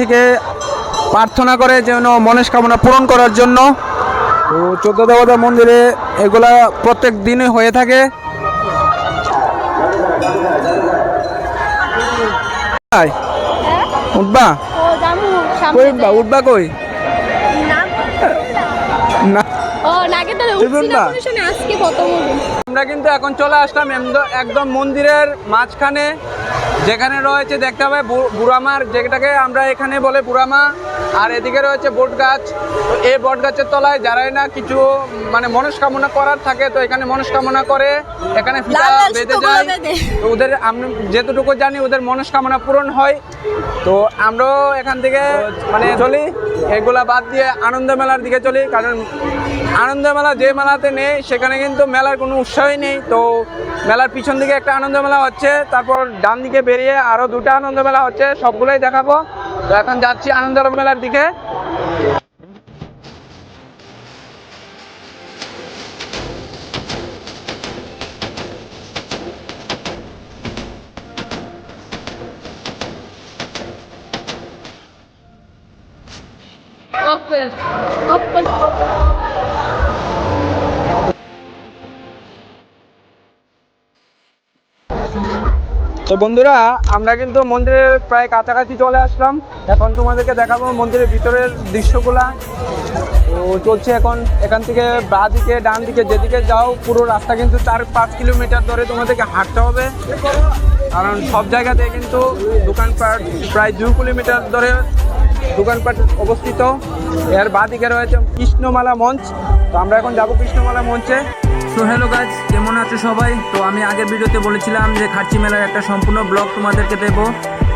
থেকে প্রার্থনা করে যেন মনস্কামনা পূরণ করার জন্য। তো 14 দেবতা মন্দিরে এগুলা প্রত্যেক দিনই হয়ে থাকে। উঠবা কই? উঠবা কই? আমরা কিন্তু এখন চলে আসলাম একদম মন্দিরের মাঝখানে, যেখানে রয়েছে দেখতে হবে বুড়ামার, যেটাকে আমরা এখানে বলে বুড়ামা। আর এদিকে রয়েছে বট গাছ। তো এই বট গাছের তলায় যারাই না কিছু মানে মনস্কামনা করার থাকে, তো এখানে মনস্কামনা করে এখানে ফিতা বেঁধে যায়। তো ওদের আমরা যেটুকু জানি ওদের মনস্কামনা পূরণ হয়। তো আমরাও এখান থেকে মানে চলি, এগুলা বাদ দিয়ে আনন্দ মেলার দিকে চলি, কারণ আনন্দ মেলা যে মেলাতে নেই সেখানে কিন্তু মেলার কোনো উৎসাহই নেই। তো মেলার পিছন দিকে একটা আনন্দ মেলা হচ্ছে, তারপর ডান দিকে বেরিয়ে আরও দুটো আনন্দ মেলা হচ্ছে, সবগুলোই দেখাবো। তো এখন যাচ্ছি আনন্দ মেলার দিকে। তো বন্ধুরা, আমরা কিন্তু মন্দিরের প্রায় কাছাকাছি চলে আসলাম। এখন তোমাদেরকে দেখাবো মন্দিরের ভিতরের দৃশ্যগুলা। তো চলছে এখন এখান থেকে বাঁ দিকে ডান দিকে যেদিকে যাও পুরো রাস্তা কিন্তু 4-5 কিলোমিটার ধরে তোমাদেরকে হাঁটতে হবে, কারণ সব জায়গাতে কিন্তু দোকানপাট প্রায় 2 কিলোমিটার ধরে দোকানপাট অবস্থিত। এর বাঁ দিকে রয়েছে কৃষ্ণমালা মঞ্চ। তো আমরা এখন যাবো কৃষ্ণমালা মঞ্চে। তো হ্যালো গাইজ, কেমন আছো সবাই? তো আমি আগের ভিডিওতে বলেছিলাম যে খার্চি মেলার একটা সম্পূর্ণ ব্লগ তোমাদেরকে দেবো।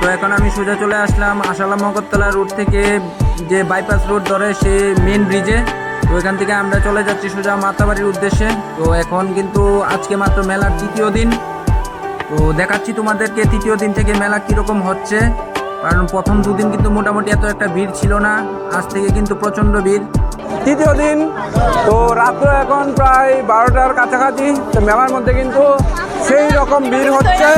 তো এখন আমি সোজা চলে আসলাম আসালাম মগরতলা রোড থেকে, যে বাইপাস রোড ধরে সে মেন ব্রিজে। তো এখান থেকে আমরা চলে যাচ্ছি সোজা মাতাবাড়ির উদ্দেশ্যে। তো এখন কিন্তু আজকে মাত্র মেলার 3য় দিন। তো দেখাচ্ছি তোমাদেরকে 3য় দিন থেকে মেলা কীরকম হচ্ছে, কারণ প্রথম 2 দিন কিন্তু মোটামুটি এত একটা ভিড় ছিল না, আজ থেকে কিন্তু প্রচণ্ড ভিড়। 3য় দিন, তো রাত্র এখন প্রায় 12টার কাছাকাছি। তো মেলার মধ্যে কিন্তু সেই রকম ভিড় হচ্ছে।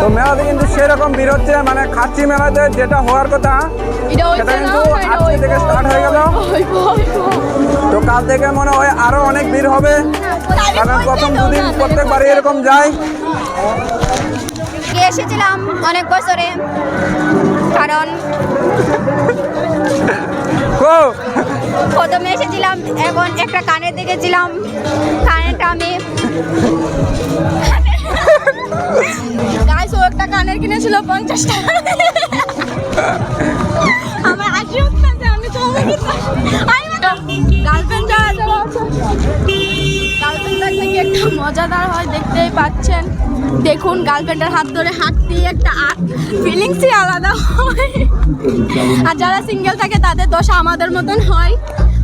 তো মেলাতে কিন্তু সেরকম ভিড় হচ্ছে, মানে খাচ্ছি মেলাতে যেটা হওয়ার কথা সেটা কিন্তু আজকে থেকে স্টার্ট হয়ে গেল। তো কাল থেকে মনে হয় আরো অনেক ভিড় হবে, কারণ প্রথম 2 দিন প্রত্যেকবারই এরকম যায়। এসেছিলাম অনেক বছরে, কারণ প্রথমে এসেছিলাম, এখন একটা কানের দেখেছিলাম, কানেরটা আমি গাইস ও একটা কানের কিনেছিল 50 টাকা। আমার হাসি হচ্ছে যে আমি গার্লফ্রেন্ড থাকলে কি একটা মজাদার হয়, দেখতেই পাচ্ছেন। দেখুন গার্লফ্রেন্ডের হাত ধরে হাঁটতে একটা ফিলিংসই আলাদা হয়। আর যারা সিঙ্গেল থাকে তাদের দশা আমাদের মতন হয়,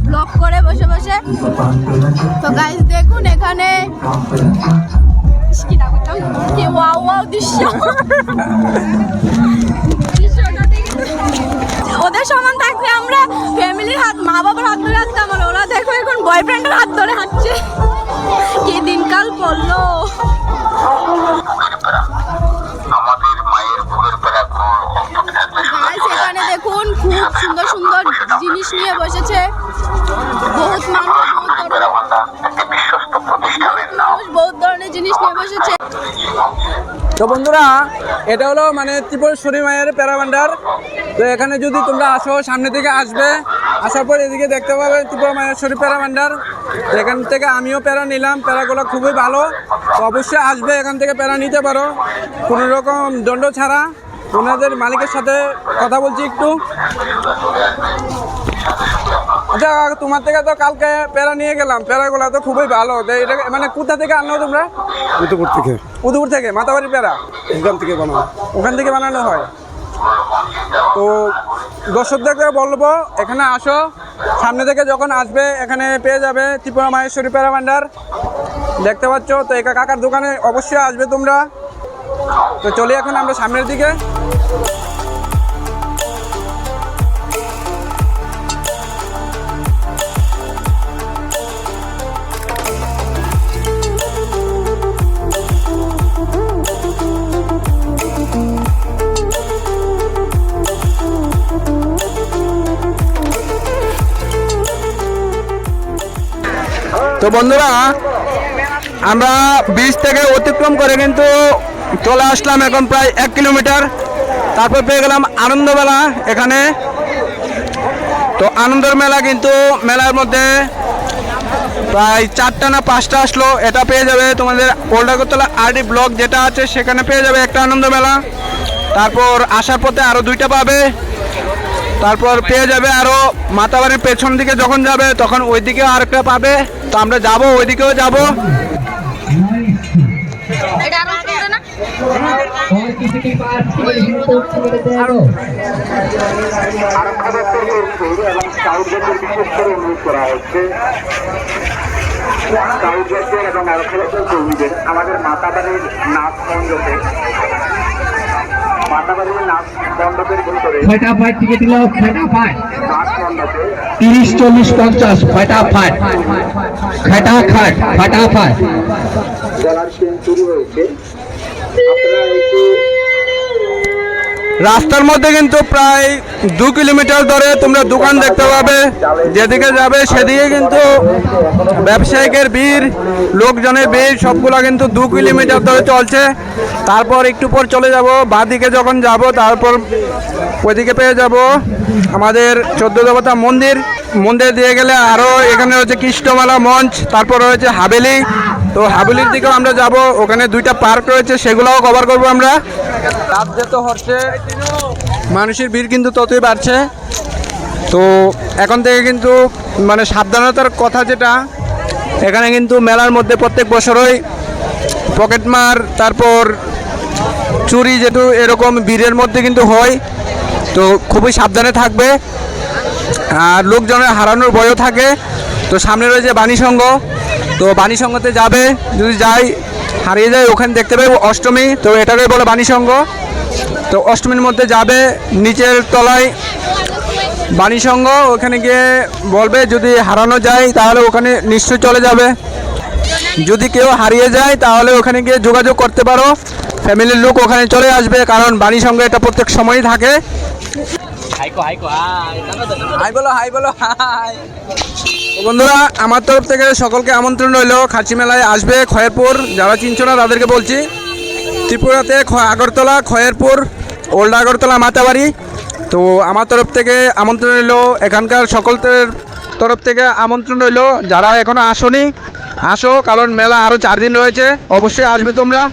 ব্লগ করে বসে বসে। তো গাইস দেখুন এখানে কি ওয়াও ওয়াও দৃশ্য। ওদের সমান থাকলে আমরা ফ্যামিলির হাত, মা বাবার হাত ধরে হাঁটতাম, আর ওরা দেখো এখন বয়ফ্রেন্ডের হাত ধরে হাঁটছে। কি দিনকাল পড়লো। সেখানে দেখুন খুব সুন্দর সুন্দর জিনিস নিয়ে বসেছে, বহুত মানুষ বহুত ধরনের জিনিস নিয়ে বসেছে। তো বন্ধুরা, এটা হলো মানে ত্রিপুরেশ্বরী মায়ের প্যারা ভান্ডার। তো এখানে যদি তোমরা আসো, সামনে থেকে আসবে, আসার পর এদিকে দেখতে পাবে ত্রিপুরা মায়েশ্বরী প্যারা ভান্ডার। এখান থেকে আমিও প্যারা নিলাম, প্যারাগুলো খুবই ভালো। তো অবশ্যই আসবে, এখান থেকে প্যারা নিতে পারো কোনো রকম দণ্ড ছাড়া। ওনাদের মালিকের সাথে কথা বলছি একটু। আচ্ছা, তোমার থেকে তো কালকে প্যারা নিয়ে গেলাম, প্যারাগুলো তো খুবই ভালো। এটা মানে কোথা থেকে আনলো তোমরা? উদয়পুর থেকে। উদয়পুর থেকে? মাতাবাড়ির প্যারা ওখান থেকে বানানো। ওখান থেকে বানানো হয়। তো দর্শকদেরকে বলবো এখানে আসো, সামনে থেকে যখন আসবে এখানে পেয়ে যাবে ত্রিপুরা মাহেশ্বরী প্যারা ভান্ডার, দেখতে পাচ্ছ। তো একা কাকার দোকানে অবশ্যই আসবে তোমরা। তো চলি এখন আমরা সামনের দিকে। তো বন্ধুরা আমরা ব্রিজ থেকে অতিক্রম করে কিন্তু চলে আসলাম এখন প্রায় 1 কিলোমিটার। তারপর পেয়ে গেলাম আনন্দ মেলা এখানে। তো আনন্দের মেলা কিন্তু মেলার মধ্যে প্রায় 4টা না 5টা আসলো, এটা পেয়ে যাবে তোমাদের ওল্ড আগরতলা আরডি ব্লক যেটা আছে সেখানে পেয়ে যাবে একটা আনন্দ মেলা। তারপর আসার পথে আরও 2টা পাবে। তারপর পেয়ে যাবে আরও মাতাবাড়ির পেছন দিকে যখন যাবে তখন ওই দিকেও আরেকটা পাবে। তো আমরা যাব, ওই দিকেও যাব। আমাদের মাতাবাড়ির নাচ মণ্ডপে फटाफट टिकट लो फटाफट নাচ মণ্ডপে 30 40 50 फटाफट खटाखट फटाफट বলার ট্রেন শুরু হয়েছে। আপনারা একটু রাস্তার মধ্যে কিন্তু প্রায় 2 কিলোমিটার ধরে তোমরা দোকান দেখতে পাবে। যেদিকে যাবে সেদিকে কিন্তু ব্যবসায়িকের ভিড়, লোকজনের ভিড় সবগুলো কিন্তু 2 কিলোমিটার ধরে চলছে। তারপর একটু পর চলে যাব, বাঁদিকে যখন যাব তারপর ওইদিকে পেয়ে যাব আমাদের 14 দেবতা মন্দির। মন্দির দিয়ে গেলে আরও এখানে রয়েছে কৃষ্ণমালা মঞ্চ, তারপর রয়েছে হাভেলি। তো হাভেলির দিকেও আমরা যাব, ওখানে 2টা পার্ক রয়েছে সেগুলোও কভার করব আমরা। রাত যত হচ্ছে মানুষের ভিড় কিন্তু ততই বাড়ছে। তো এখন থেকে কিন্তু মানে সাবধানতার কথা যেটা, এখানে কিন্তু মেলার মধ্যে প্রত্যেক বছরই পকেটমার তারপর চুরি যেহেতু এরকম ভিড়ের মধ্যে কিন্তু হয়, তো খুবই সাবধানে থাকবে। আর লোকজনের হারানোর ভয়ও থাকে। তো সামনে রয়েছে বাণীসংঘ, তো বাণীসংঘতে যাবে, যদি যাই হারিয়ে যায় ওখানে দেখতে পাবো অষ্টমী, তো এটাকে বলে বাণীসংঘ। তো অষ্টমীর মধ্যে যাবে, নিচের তলায় বাণীসংঘ, ওখানে গিয়ে বলবে যদি হারানো যায় তাহলে ওখানে নিশ্চয়ই চলে যাবে। যদি কেউ হারিয়ে যায় তাহলে ওখানে গিয়ে যোগাযোগ করতে পারো, ফ্যামিলির লোক ওখানে চলে আসবে, কারণ বাণীসংঘ এটা প্রত্যেক সময়ই থাকে। হাই বলো, হাই বলো, হাই। বন্ধুরা আমার তরফ থেকে সকলকে আমন্ত্রণ রইল, খার্চি মেলায় আসবে খয়েরপুর। যারা চিনছো না তাদেরকে বলছি, ত্রিপুরাতে আগরতলা, খয়েরপুর, ওল্ড আগরতলা, মাতাবাড়ি। তো আমার তরফ থেকে আমন্ত্রণ রইল, এখানকার সকলের তরফ থেকে আমন্ত্রণ রইল। যারা এখনো আসোনি আসো, কারণ মেলা আরও 4 দিন রয়েছে, অবশ্যই আসবে তোমরা।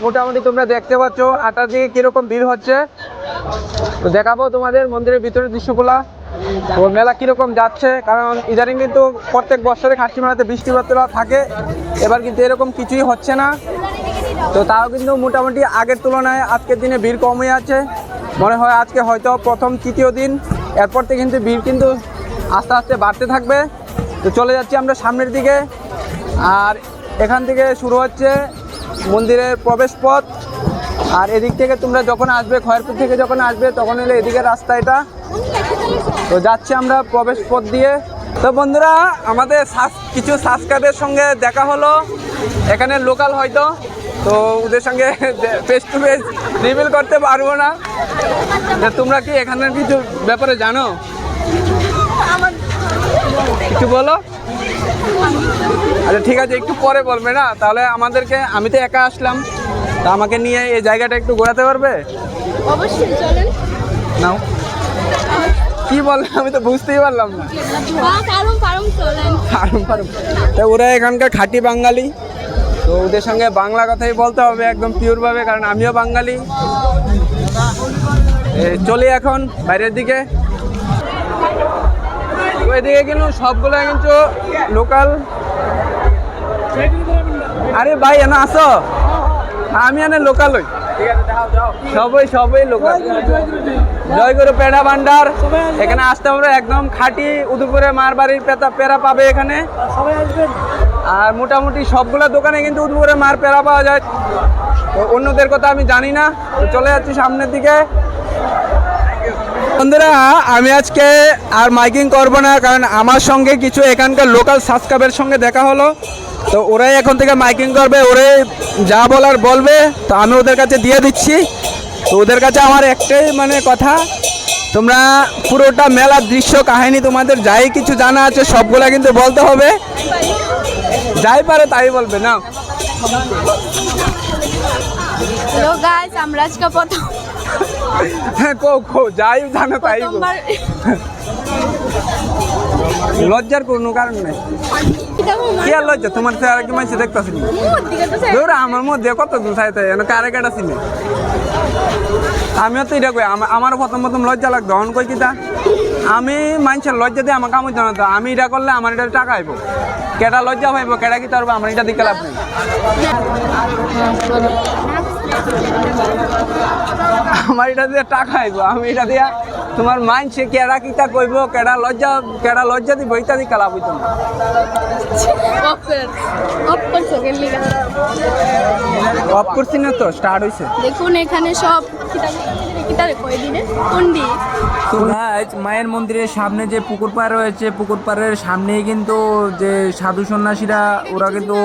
মোটামুটি তোমরা দেখতে পাচ্ছ 8টার দিকে কিরকম ভিড় হচ্ছে। তো দেখাবো তোমাদের মন্দিরের ভিতরের দৃশ্যগুলা, তো মেলা কিরকম যাচ্ছে। কারণ ইদানিং কিন্তু প্রত্যেক বছরে খার্চি মেলাতে বৃষ্টিপাত থাকে, এবার কিন্তু এরকম কিছুই হচ্ছে না। তো তাও কিন্তু মোটামুটি আগের তুলনায় আজকের দিনে ভিড় কম হয়ে আছে। মনে হয় আজকে হয়তো প্রথম 3য় দিন, এরপর থেকে কিন্তু ভিড় কিন্তু আস্তে আস্তে বাড়তে থাকবে। তো চলে যাচ্ছি আমরা সামনের দিকে, আর এখান থেকে শুরু হচ্ছে মন্দিরের প্রবেশ পথ। আর এদিক থেকে তোমরা যখন আসবে, খয়েরপুর থেকে যখন আসবে তখন এলে এদিকের রাস্তা এটা। তো যাচ্ছি আমরা প্রবেশ পথ দিয়ে। তো বন্ধুরা আমাদের কিছু সাবস্ক্রাইবের সঙ্গে দেখা হলো, এখানে লোকাল হয়তো, তো ওদের সঙ্গে ফেস টু ফেস রিভিল করতে পারবো না। তোমরা কি এখানের কিছু ব্যাপারে জানো? একটু বলো। আচ্ছা ঠিক আছে, একটু পরে বলবে না তাহলে আমাদেরকে, আমি তো একা আসলাম, তা আমাকে নিয়ে এই জায়গাটা একটু ঘোরাতে পারবে? অবশ্যই চলেন। নাও। কি বললাম আমি তো বুঝতেই পারলাম না। পারুম চলেন। তা ওরা এখানকার খাঁটি বাঙালি, তো ওদের সঙ্গে বাংলা কথাই বলতে হবে একদম পিওরভাবে, কারণ আমিও বাঙালি। চলি এখন বাইরের দিকে। তো এদিকে কিন্তু সবগুলো কিন্তু লোকাল। আরে ভাই এনে আসো, আমি এনে লোকাল হই, সবই লোকাল। জয়গুরু পেড়া ভান্ডার, এখানে আসতে হবে একদম খাঁটি উদয়পুরে মার বাড়ির পেড়া পাবে এখানে। আর মোটামুটি সবগুলো দোকানে কিন্তু উদয়পুরে মার পেড়া পাওয়া যায়। তো অন্যদের কথা আমি জানি না, তো চলে যাচ্ছি সামনের দিকে। বন্ধুরা আমি আজকে আর মাইকিং করব না, কারণ আমার সঙ্গে কিছু এখানকার লোকাল সাবস্ক্রাইবের সঙ্গে দেখা হলো, তো ওরাই এখন থেকে মাইকিং করবে, ওরাই যা বলার বলবে, তো আমি ওদের কাছে দিয়ে দিচ্ছি। তো ওদের কাছে আমার একটাই মানে কথা, তোমরা পুরোটা মেলার দৃশ্য কাহিনী তোমাদের যাই কিছু জানা আছে সবগুলা কিন্তু বলতে হবে, যাই পারে তাই বলবে না। হ্যালো গাইস, আমরা আজকে প্রথম হ্যাঁ কো যাই জানো তাই বল। প্রথমবার লজ্জার কোনো কারণ নেই। কি আর লজ্জা, তোমার তো আর কি মানুষ দেখতেছি না। ধরো আমার মধ্যে কত দূর চাইতে কারে কাটা চিনি, আমিও তো এটা কই, আমারও প্রথম লজ্জা লাগতো। অন কই কিতা আমি মানুষের লজ্জা দিয়ে আমাকে আমার জানাতো, আমি এটা করলে আমার এটা টাকা আইব, কেটা লজ্জা পাইব, কেটা কি তারপর আমার এটা দিকে লাভ নেই। আমার এটা দিয়ে টাকা আইব, আমি এটা দিয়া তোমার মাইন্ডসে কেডা কিতা কইব, কেডা লজ্জা দিব, ইত্যাদি কালাপ হইতো না। অফ করছি না তো, স্টার্ট হইছে। দেখুন এখানে সব কিতারে কই দিনে কোনডি। তো গাইজ মায়ের মন্দিরের সামনে যে পুকুর পাড় রয়েছে, পুকুর পাড়ের সামনেই কিন্তু যে সাধু সন্ন্যাসীরা ওরা কিন্তু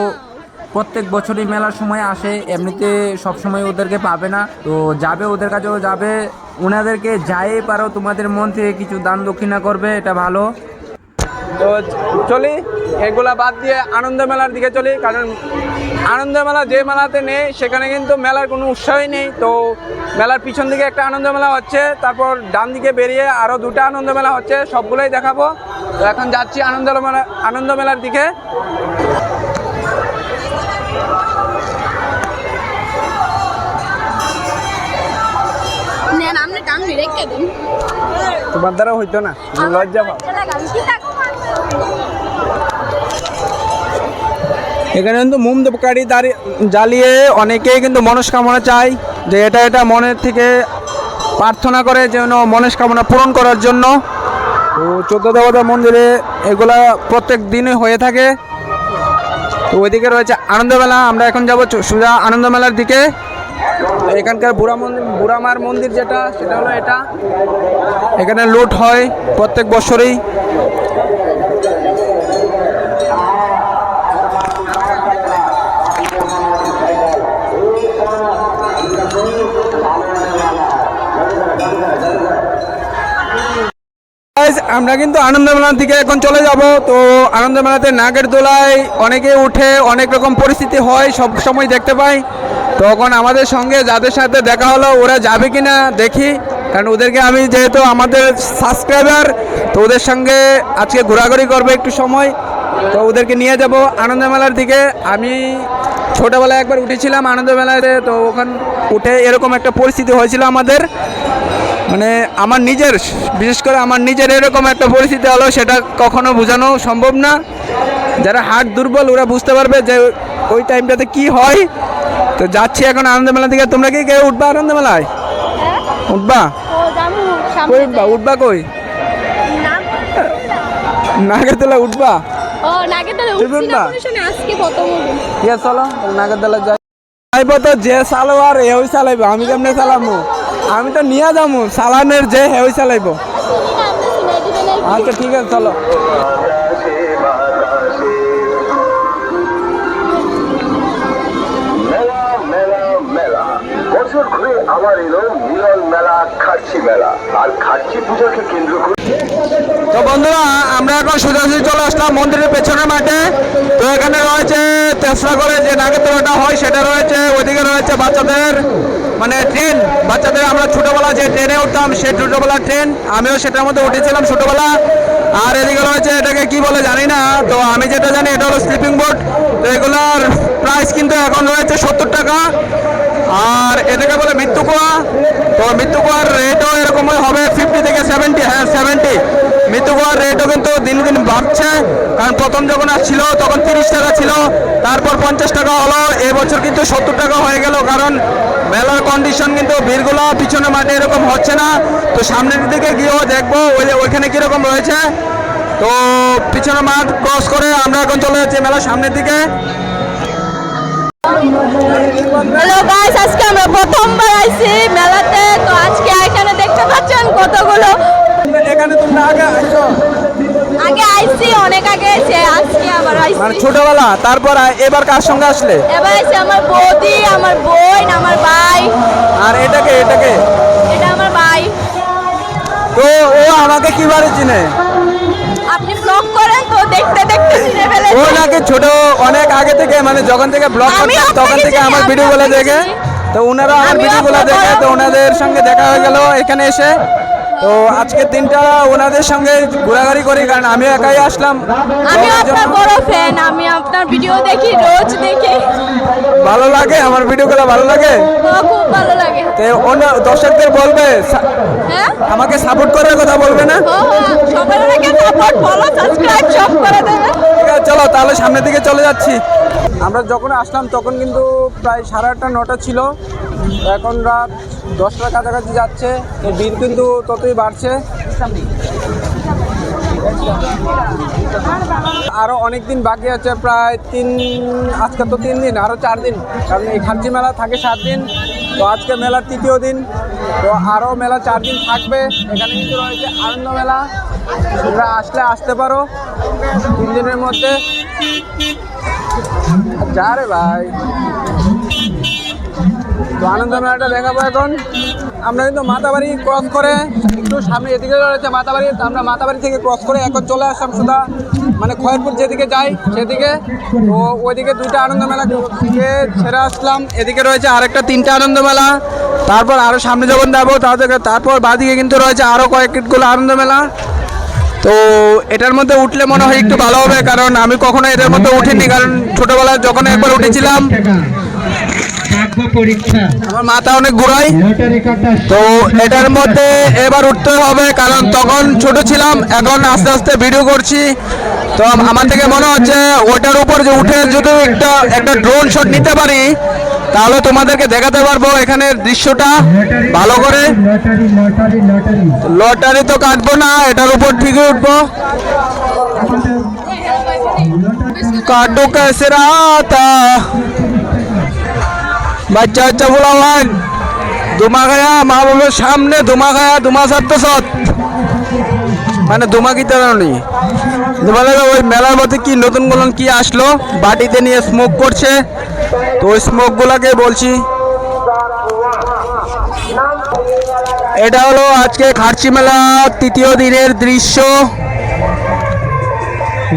প্রত্যেক বছরই মেলার সময় আসে, এমনিতে সব সময় ওদেরকে পাবে না, তো যাবে ওদের কাছেও যাবে, ওনাদেরকে যাই পারো তোমাদের মন থেকে কিছু দান দক্ষিণা করবে, এটা ভালো। তো চলি এগুলা বাদ দিয়ে আনন্দ মেলার দিকে চলি, কারণ আনন্দ মেলা যে মেলাতে নেই সেখানে কিন্তু মেলার কোনো উৎসাহই নেই। তো মেলার পিছন দিকে একটা আনন্দ মেলা হচ্ছে, তারপর ডান দিকে বেরিয়ে আরও দুটো আনন্দ মেলা হচ্ছে, সবগুলোই দেখাবো। তো এখন যাচ্ছি আনন্দ মেলার দিকে। তোমার দ্বারা হইতো না, লজ্জা পাও। এখানে কিন্তু মোমবাতি জ্বালিয়ে অনেকেই কিন্তু মনস্কামনা চায়, যে এটা মনের থেকে প্রার্থনা করে যেন মনস্কামনা পূরণ করার জন্য। তো 14 দেবতা মন্দিরে এগুলা প্রত্যেক দিনই হয়ে থাকে। তো ওইদিকে রয়েছে আনন্দমেলা, আমরা এখন যাব সোজা আনন্দমেলার দিকে। এখানকার বুড়ামার মন্দির যেটা, সেটা হলো এটা। এখানে লুট হয় প্রত্যেক বছরই। আমরা কিন্তু আনন্দ মেলার দিকে এখন চলে যাব। তো আনন্দ মেলাতে নাগের দোলায় অনেকে উঠে, অনেক রকম পরিস্থিতি হয়, সব সময় দেখতে পাই। তখন আমাদের সঙ্গে যাদের সাথে দেখা হলো ওরা যাবে কিনা দেখি, কারণ ওদেরকে আমি যেহেতু আমাদের সাবস্ক্রাইবার, তো ওদের সঙ্গে আজকে ঘোরাঘুরি করবো একটু সময়, তো ওদেরকে নিয়ে যাব আনন্দ মেলার দিকে। আমি ছোটোবেলায় একবার উঠেছিলাম আনন্দ মেলাতে, তো ওখানে উঠে এরকম একটা পরিস্থিতি হয়েছিল আমাদের, মানে আমার নিজের, বিশেষ করে আমার নিজের এরকম একটা পরিস্থিতি হলো, সেটা কখনো বোঝানো সম্ভব না। যারা হার্ট দুর্বল ওরা বুঝতে পারবে যে ওই টাইমটাতে কি হয়। তো যাচ্ছি এখন আনন্দ মেলা থেকে। তোমরা কি কেউ উঠবা আনন্দ মেলায়? উঠবা? কই উঠবা? উঠবা কই? নাগরদোলা উঠবা? ঠিক আছে চলো নাগরদোলা যাই। চাইবো তো যে চালো আর এও চালাইবো, আমি কেমনে চালাবো? আমি তো নিয়ে যাবো, চালানের যে হেই চালাইবো। আচ্ছা ঠিক আছে চলো। বছর ঘুরে আবার এলো মিলন মেলা, খার্চি মেলা, আর খার্চি পূজাকে কেন্দ্র করে। তো বন্ধুরা আমরা এখন সোজাসুজি চলে আসলাম মন্দিরের পেছনের মাঠে। তো এখানে রয়েছে তেসরা করে যে নাগরদোলাটা হয় সেটা রয়েছে, ওইদিকে রয়েছে বাচ্চাদের মানে ট্রেন, বাচ্চাদের আমরা ছোটোবেলা যে ট্রেনে উঠতাম সেই ছোটোবেলার ট্রেন, আমিও সেটার মধ্যে উঠেছিলাম ছোটোবেলা। আর এদিকে রয়েছে এটাকে কি বলে জানি না, তো আমি যেটা জানি এটা হলো স্লিপিং বোট। তো এগুলার প্রাইস কিন্তু এখন রয়েছে 70 টাকা। আর এটাকে বলে মৃত্যু কুয়া, তো মৃত্যু কুয়ার রেটও এরকমই হবে 50 থেকে 70, হ্যাঁ 70। মৃত্যু কুয়ার রেটও কিন্তু দিন দিন বাড়ছে, কারণ প্রথম যখন আসছিল তখন 30 টাকা ছিল, তারপর 50 টাকা হলো, এবছর কিন্তু 70 টাকা হয়ে গেল। কারণ মেলার কন্ডিশন কিন্তু ভিড়গুলো পিছনে মাঠে এরকম হচ্ছে না। তো সামনের দিকে গিয়েও দেখবো ওইখানে কীরকম রয়েছে। তো পিছনে মাঠ ক্রস করে আমরা এখন চলে যাচ্ছি মেলার সামনের দিকে। হ্যালো গাইস, আজকে আমরা প্রথমবার আইছি মেলাতে। তো আজকে এখানে দেখতে পাচ্ছেন কতগুলো, এখানে তোমরা আগে আসছো? আগে আইছি, অনেক আগে আইছি, আজকে আবার আইছি মানে ছোটবেলা, তারপর এবার কার সঙ্গে আসলে? এবার আইছি আমার বৌদি, আমার বোন, আমার ভাই। আর এটাকে এটা আমার ভাই। তো ও আমাকে কিভাবে চিনে? আপনি ব্লগ করেন তো দেখতে দেখতে চিনে ফেলেছেন। ও নাকি ছোট অনেক আগে থেকে, মানে যখন থেকে ব্লগ আমি করতাম তখন আপনাকে থেকে চিনি, আমার আমি ভিডিওগুলো আপনাকে দেখে। চিনি। তো ওনারা আমার আমিও ভিডিওগুলো আপনার দেখে, বড় তো ওনাদের সঙ্গে দেখা হয়ে গেল এখানে এসে। তো আজকের দিনটা ওনাদের সঙ্গে ঘোরাঘুরি করি, কারণ আমি একাই আসলাম। আমি তো আপনার বড় ফ্যান, আমি আপনার ভিডিও দেখি, রোজ দেখি। ভালো লাগে, আমার ভিডিওগুলো ভালো লাগে। তো খুব ভালো লাগে। তো অন্য দর্শকদের বলবে হ্যাঁ, আমাকে সাপোর্ট করার কথা বলবে না? সবাই আমাকে সাপোর্ট, ফলো, সাবস্ক্রাইব সব করে দেবেন। ঠিক আছে, চলো তাহলে সামনের দিকে চলে যাচ্ছি। আমরা যখন আসলাম তখন কিন্তু প্রায় 8:30 9টা ছিল, এখন রাত 10টার কাছাকাছি যাচ্ছে। তো ভিড় কিন্তু ততই বাড়ছে। আরও অনেক দিন বাকি আছে, প্রায় আজকে তো 3 দিন, আরও 4 দিন, কারণ এই খার্চি মেলা থাকে 7 দিন। তো আজকে মেলার 3য় দিন, তো আরও মেলা 4 দিন থাকবে। এখানে কিন্তু রয়েছে আনন্দ মেলা, তোমরা আসলে আসতে পারো 3 দিনের মধ্যে। যা রে ভাই, তো আনন্দ মেলাটা দেখাবো এখন। আমরা কিন্তু মাতাবাড়ি ক্রস করে একটু সামনে এদিকে রয়েছে মাতাবাড়ি, তো আমরা মাতাবাড়ি থেকে ক্রস করে এখন চলে আসলাম সুদা মানে খয়েরপুর যেদিকে যাই সেদিকে। তো ওইদিকে 2টা আনন্দ মেলা থেকে ছেড়ে আসলাম, এদিকে রয়েছে আরেকটা 3টা আনন্দ মেলা। তারপর আরও সামনে যখন যাবো তারপর বাদিকে কিন্তু রয়েছে আরও কয়েকগুলো আনন্দ মেলা। তো এটার মধ্যে উঠলে মনে হয় একটু ভালো হবে, কারণ আমি কখনো এদের মধ্যে উঠিনি, কারণ ছোটোবেলায় যখন একবার উঠেছিলাম আমার মাথা অনেক ঘুরাই। তো এটার মধ্যে এবার উঠতে হবে, কারণ তখন ছোট ছিলাম, এখন আস্তে আস্তে ভিডিও করছি। তো আমার থেকে মনে হচ্ছে ওটার উপর যে উঠে যদি একটা ড্রোন শট নিতে পারি তাহলে তোমাদেরকে দেখাতে পারবো এখানের দৃশ্যটা ভালো করে। লটারি তো কাটবো না, এটার উপর ঠিকই উঠবো। কাটু कैसे राता বাচ্চা বাচ্চা বলাবান ধুমা খায়া মা বাবার সামনে ধুমা খায়া ধুমা সারতে সৎ মানে ধুমা কি তারানি ধুমা লাগে। ওই মেলার মধ্যে কি নতুন নতুন কি আসলো, বাটিতে নিয়ে স্মোক করছে, তো ওই স্মোকগুলোকে বলছি। এটা হলো আজকে খার্চি মেলা 3য় দিনের দৃশ্য।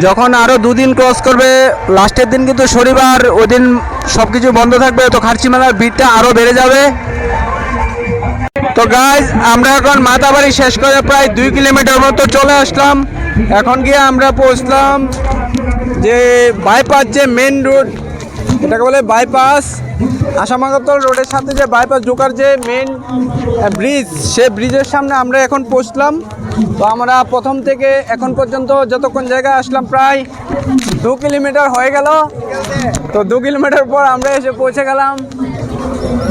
যখন আরও 2 দিন ক্রস করবে, লাস্টের দিন কিন্তু শনিবার, ওই দিন সব কিছু বন্ধ থাকবে, তো খার্চি মেলার ভিড়টা আরও বেড়ে যাবে। তো গাইজ আমরা এখন মাতাবাড়ি শেষ করে প্রায় 2 কিলোমিটার মতো চলে আসলাম। এখন গিয়ে আমরা পৌঁছলাম যে বাইপাস, যে মেন রোড এটাকে বলে বাইপাস, আসামাগতল রোডের সাথে যে বাইপাস ঢোকার যে মেন ব্রিজ, সে ব্রিজের সামনে আমরা এখন পৌঁছলাম। তো আমরা প্রথম থেকে এখন পর্যন্ত যতক্ষণ জায়গায় আসলাম প্রায় 2 কিলোমিটার হয়ে গেল। তো 2 কিলোমিটার পর আমরা এসে পৌঁছে গেলাম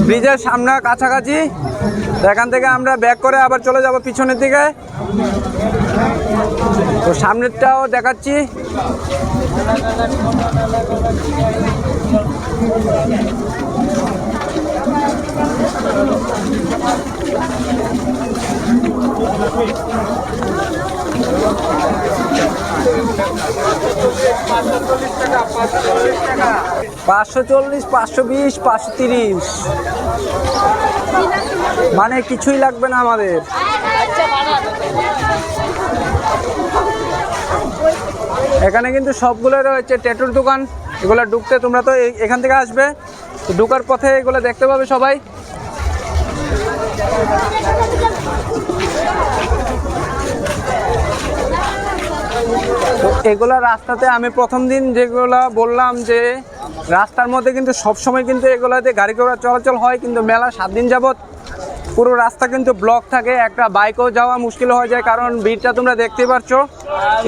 ব্রিজের সামনে কাছাকাছি। তো এখান থেকে আমরা ব্যাক করে আবার চলে যাব পিছনের দিকে। তো সামনেরটাও দেখাচ্ছি। $540, $520, $530, মানে কিছুই লাগবে না আমাদের। এখানে কিন্তু সবগুলো রয়েছে ট্যাটুর দোকান। এগুলো ঢুকতে তোমরা তো এখান থেকে আসবে, তো ঢুকার পথে এগুলো দেখতে পাবে সবাই। তো এগুলা রাস্তাতে আমি প্রথম দিন যেগুলা বললাম যে রাস্তার মধ্যে কিন্তু সবসময় কিন্তু এগুলাতে গাড়ি ঘোড়া চলাচল হয়, কিন্তু মেলা 7 দিন যাবত পুরো রাস্তা কিন্তু ব্লক থাকে, একটা বাইকও যাওয়া মুশকিল হয়ে যায়, কারণ ভিড়টা তোমরা দেখতেই পাচ্ছ।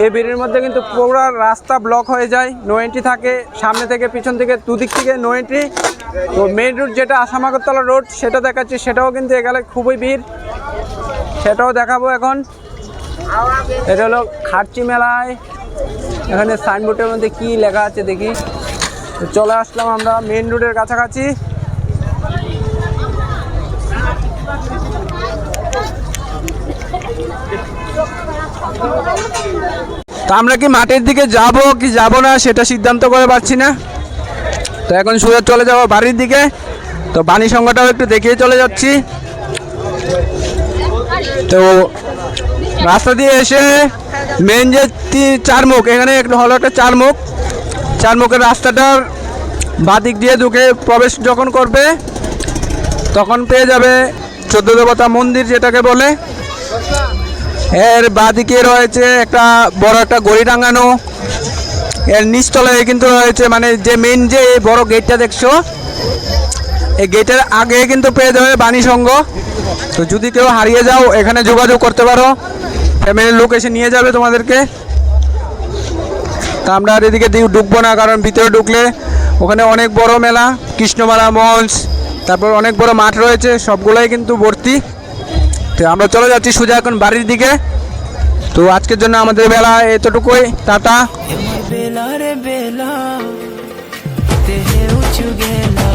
এই ভিড়ের মধ্যে কিন্তু পুরো রাস্তা ব্লক হয়ে যায়, নো এন্ট্রি থাকে, সামনে থেকে পিছন থেকে দুদিক থেকে নো এন্ট্রি। তো মেইন রোড যেটা আসাম আগরতলা রোড সেটা দেখাচ্ছি, সেটাও কিন্তু এখানে খুবই ভিড়, সেটাও দেখাবো এখন। এটা হলো খার্চি মেলায়, এখানে সাইনবোর্ডের মধ্যে কি লেখা আছে দেখি। তো চলে আসলাম আমরা মেইন রোডের কাছাকাছি। তো আমরা কি মাঠের দিকে যাব কি যাব না সেটা সিদ্ধান্ত করে পাচ্ছি না। তো এখন সোজা চলে যাব বাড়ির দিকে। তো বাণী সংখ্যাটাও একটু দেখিয়ে চলে যাচ্ছি। তো রাস্তা দিয়ে এসে মেন যে 4 মুখ, এখানে একটু হলো একটা 4 মুখ, 4 মুখের রাস্তাটার বাদিক দিয়ে ঢুকে প্রবেশ যখন করবে তখন পেয়ে যাবে 14 দেবতা মন্দির যেটাকে বলে। এর বাদিকে রয়েছে একটা বড় একটা গড়ি টাঙানো, এর নিচতলায় কিন্তু রয়েছে মানে যে মেন যে বড় গেটটা দেখছো, এই গেটের আগে কিন্তু পেয়ে যাবে বাণী সংঘ। তো যদি কেউ হারিয়ে যাও এখানে যোগাযোগ করতে পারো, ফ্যামিলির লোক এসে নিয়ে যাবে তোমাদেরকে। তা আমরা আর এদিকে ঢুকবো না, কারণ ভিতরে ঢুকলে ওখানে অনেক বড় মেলা, কৃষ্ণমেলা মঞ্চ, তারপর অনেক বড় মাঠ রয়েছে, সবগুলোই কিন্তু ভর্তি। তো আমরা চলে যাচ্ছি সোজা এখন বাড়ির দিকে। তো আজকের জন্য আমাদের বেলা এতটুকুই, টাটা। বেলা রে বেলা দেহে উঁচু গেলা